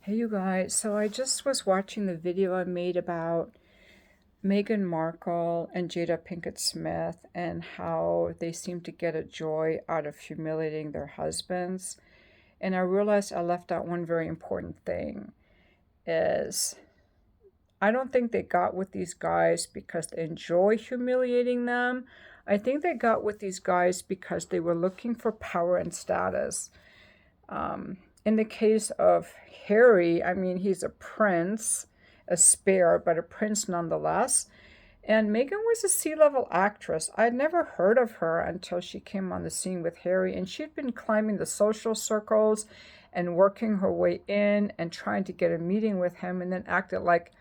Hey you guys, so I just was watching the video I made about Meghan Markle and Jada Pinkett Smith and how they seem to get a joy out of humiliating their husbands. And I realized I left out one very important thing is I don't think they got with these guys because they enjoy humiliating them. I think they got with these guys because they were looking for power and status. In the case of Harry, I mean, he's a prince, a spare, but a prince nonetheless. And Meghan was a C-level actress. I'd never heard of her until she came on the scene with Harry, and she'd been climbing the social circles and working her way in and trying to get a meeting with him, and then acted like,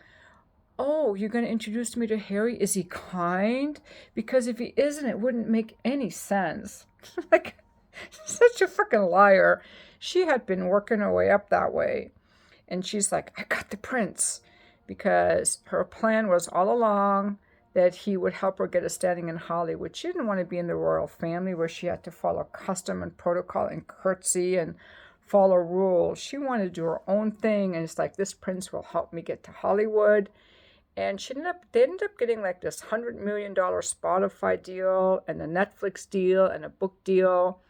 oh, you're going to introduce me to Harry? Is he kind? Because if he isn't, it wouldn't make any sense. Like, such a freaking liar. She had been working her way up that way. And she's like, I got the prince. Because her plan was all along that he would help her get a standing in Hollywood. She didn't want to be in the royal family where she had to follow custom and protocol and curtsy and follow rules. She wanted to do her own thing. And it's like, this prince will help me get to Hollywood. And they ended up getting like this $100 million Spotify deal and a Netflix deal and a book deal.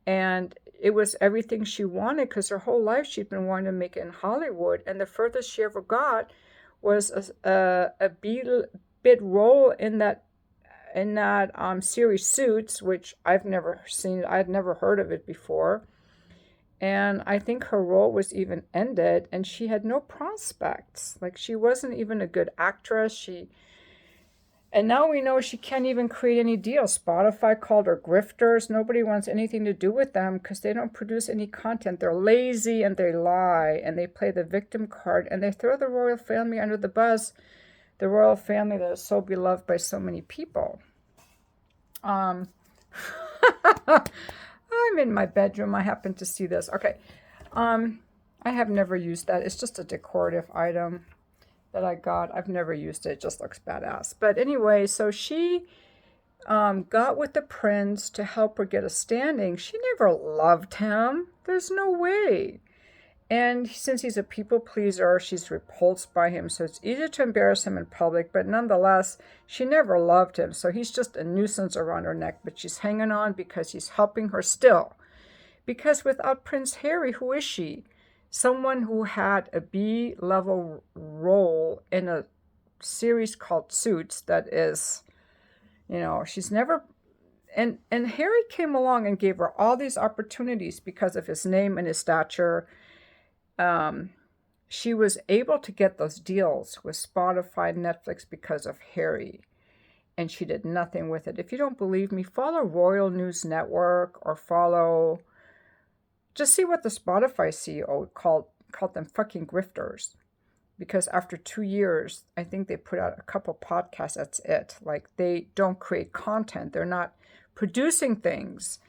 And it was everything she wanted because her whole life she'd been wanting to make it in Hollywood. And the furthest she ever got was a bid role in that series Suits, which I've never seen. I'd never heard of it before. And I think her role was even ended, and she had no prospects. Like, she wasn't even a good actress. And now we know she can't even create any deals. Spotify called her grifters. Nobody wants anything to do with them because they don't produce any content. They're lazy and they lie and they play the victim card and they throw the royal family under the bus. The royal family that is so beloved by so many people. I'm in my bedroom. I happen to see this. Okay. I have never used that. It's just a decorative item that I got. I've never used it. It just looks badass. But anyway, so she got with the prince to help her get a standing. She never loved him. There's no way. And since he's a people pleaser, she's repulsed by him. So it's easy to embarrass him in public. But nonetheless, she never loved him. So he's just a nuisance around her neck. But she's hanging on because he's helping her still. Because without Prince Harry, who is she? Someone who had a B-level role in a series called Suits that is, she's never... And Harry came along and gave her all these opportunities because of his name and his stature. She was able to get those deals with Spotify and Netflix because of Harry. And she did nothing with it. If you don't believe me, follow Royal News Network or follow... Just see what the Spotify CEO called them fucking grifters. Because after 2 years, I think they put out a couple podcasts, that's it. Like, they don't create content. They're not producing things.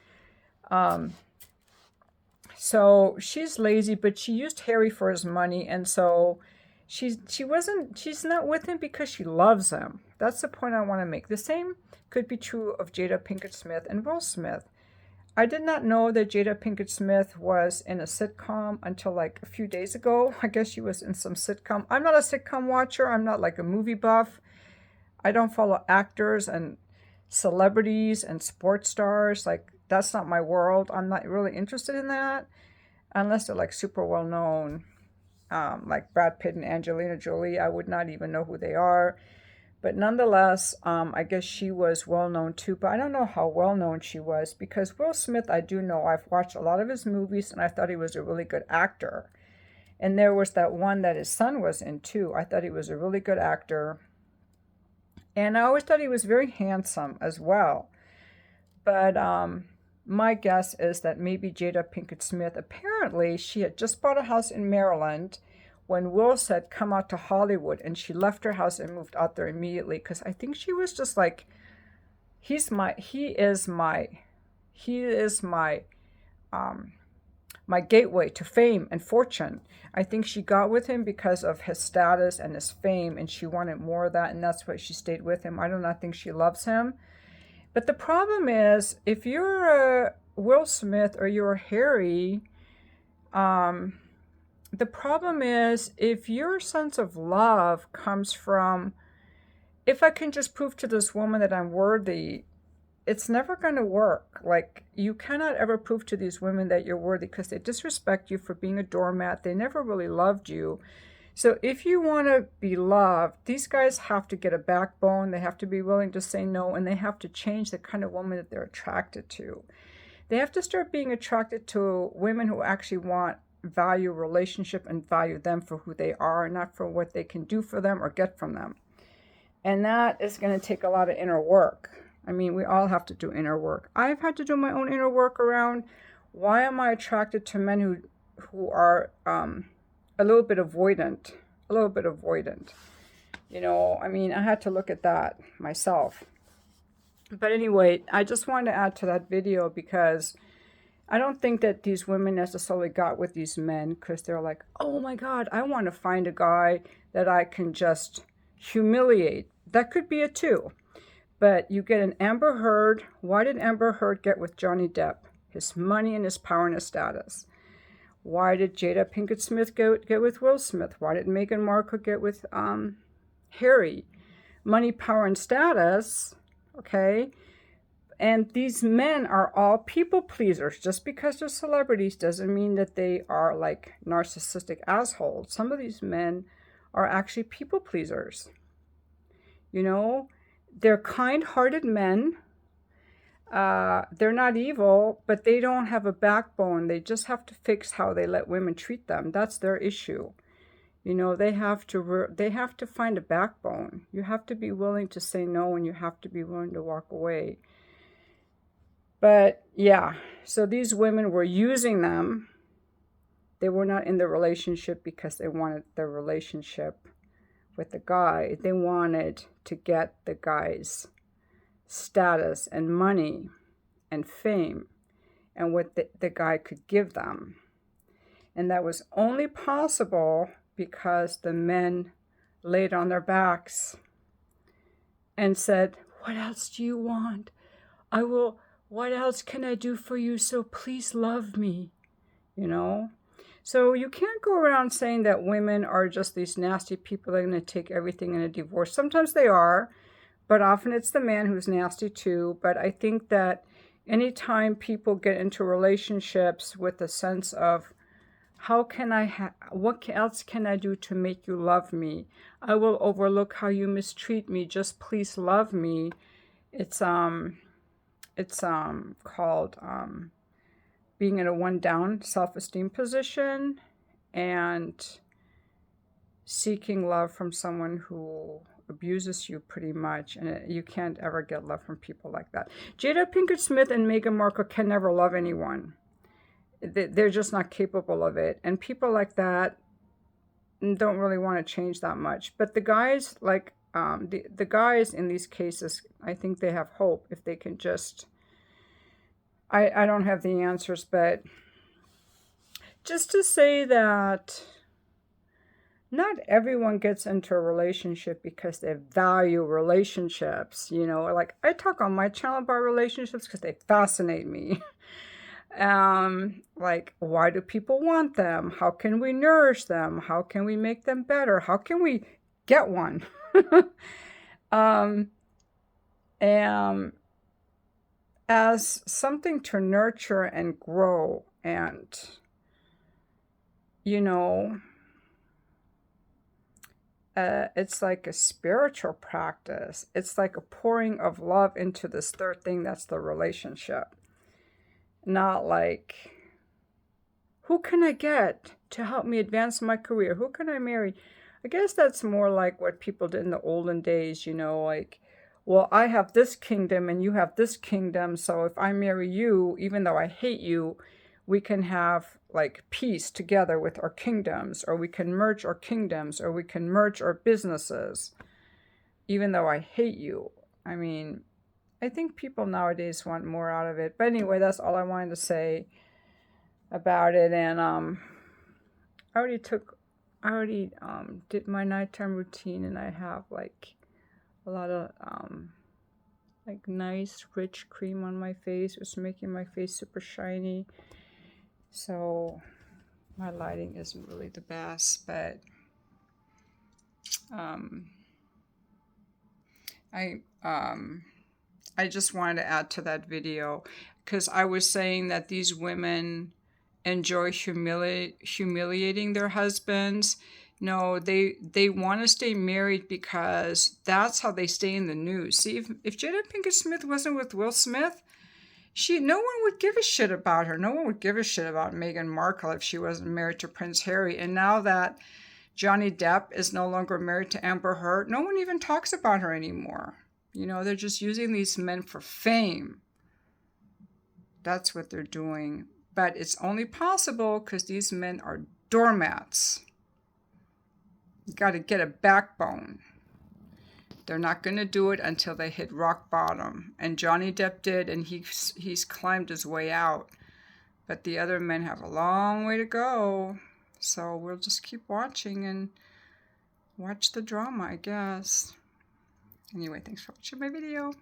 So she's lazy, but she used Harry for his money. And so she's not with him because she loves him. That's the point I want to make. The same could be true of Jada Pinkett Smith and Will Smith. I did not know that Jada Pinkett Smith was in a sitcom until like a few days ago. I guess she was in some sitcom. I'm not a sitcom watcher. I'm not like a movie buff. I don't follow actors and celebrities and sports stars. Like, that's not my world. I'm not really interested in that unless they're like super well known. Like Brad Pitt and Angelina Jolie. I would not even know who they are. But nonetheless, I guess she was well known too. But I don't know how well known she was because Will Smith, I do know. I've watched a lot of his movies and I thought he was a really good actor. And there was that one that his son was in too. I thought he was a really good actor. And I always thought he was very handsome as well. But my guess is that maybe Jada Pinkett Smith, apparently she had just bought a house in Maryland when Will said, come out to Hollywood, and she left her house and moved out there immediately because I think she was just like, he is my gateway to fame and fortune. I think she got with him because of his status and his fame, and she wanted more of that, and that's why she stayed with him. I do not think she loves him. But the problem is, if you're a Will Smith or you're a Harry, the problem is, if your sense of love comes from, if I can just prove to this woman that I'm worthy, it's never going to work. Like, you cannot ever prove to these women that you're worthy because they disrespect you for being a doormat. They never really loved you. So if you want to be loved, these guys have to get a backbone. They have to be willing to say no, and they have to change the kind of woman that they're attracted to. They have to start being attracted to women who actually value relationship and value them for who they are, not for what they can do for them or get from them. And that is going to take a lot of inner work. I mean, we all have to do inner work. I've had to do my own inner work around, why am I attracted to men who are a little bit avoidant, You know, I mean, I had to look at that myself. But anyway, I just wanted to add to that video because I don't think that these women necessarily got with these men because they're like, oh my God, I want to find a guy that I can just humiliate. That could be it too. But you get an Amber Heard. Why did Amber Heard get with Johnny Depp? His money and his power and his status. Why did Jada Pinkett Smith get with Will Smith? Why did Meghan Markle get with Harry? Money, power, and status, okay? And these men are all people pleasers. Just because they're celebrities doesn't mean that they are like narcissistic assholes. Some of these men are actually people pleasers. You know, they're kind-hearted men. They're not evil, but they don't have a backbone. They just have to fix how they let women treat them. That's their issue. You know, they have to find a backbone. You have to be willing to say no, and you have to be willing to walk away. But yeah, so these women were using them. They were not in the relationship because they wanted the relationship with the guy. They wanted to get the guy's status and money and fame and what the guy could give them. And that was only possible because the men laid on their backs and said, what else do you want? What else can I do for you? So please love me, you know? So you can't go around saying that women are just these nasty people that are going to take everything in a divorce. Sometimes they are, but often it's the man who's nasty too. But I think that anytime people get into relationships with a sense of, what else can I do to make you love me? I will overlook how you mistreat me. Just please love me. It's called being in a one-down self-esteem position and seeking love from someone who abuses you pretty much, and you can't ever get love from people like that. Jada Pinkett Smith and Meghan Markle can never love anyone. They're just not capable of it, and people like that don't really want to change that much. But the guys, like the guys in these cases, I think they have hope if they can just, I don't have the answers, but just to say that not everyone gets into a relationship because they value relationships. You know, like I talk on my channel about relationships because they fascinate me. Like, why do people want them? How can we nourish them? How can we make them better? How can we get one? And as something to nurture and grow, and, you know, it's like a spiritual practice. It's like a pouring of love into this third thing that's the relationship. Not like, who can I get to help me advance my career? Who can I marry? I guess that's more like what people did in the olden days, you know, like, well, I have this kingdom and you have this kingdom, so if I marry you, even though I hate you, we can have like peace together with our kingdoms, or we can merge our kingdoms, or we can merge our businesses, even though I hate you. I mean, I think people nowadays want more out of it. But anyway, that's all I wanted to say about it. And I already did my nighttime routine, and I have like a lot of like nice rich cream on my face, which is making my face super shiny. So My lighting isn't really the best, but um, I I just wanted to add to that video because I was saying that these women enjoy humiliating their husbands. No, they want to stay married because that's how they stay in the news. See, if Jada Pinkett Smith wasn't with Will Smith, no one would give a shit about her. No one would give a shit about Meghan Markle if she wasn't married to Prince Harry. And now that Johnny Depp is no longer married to Amber Heard, no one even talks about her anymore. You know, they're just using these men for fame. That's what they're doing. But it's only possible because these men are doormats. You got to get a backbone. They're not going to do it until they hit rock bottom. And Johnny Depp did, and he's climbed his way out. But the other men have a long way to go. So we'll just keep watching and watch the drama, I guess. Anyway, thanks for watching my video.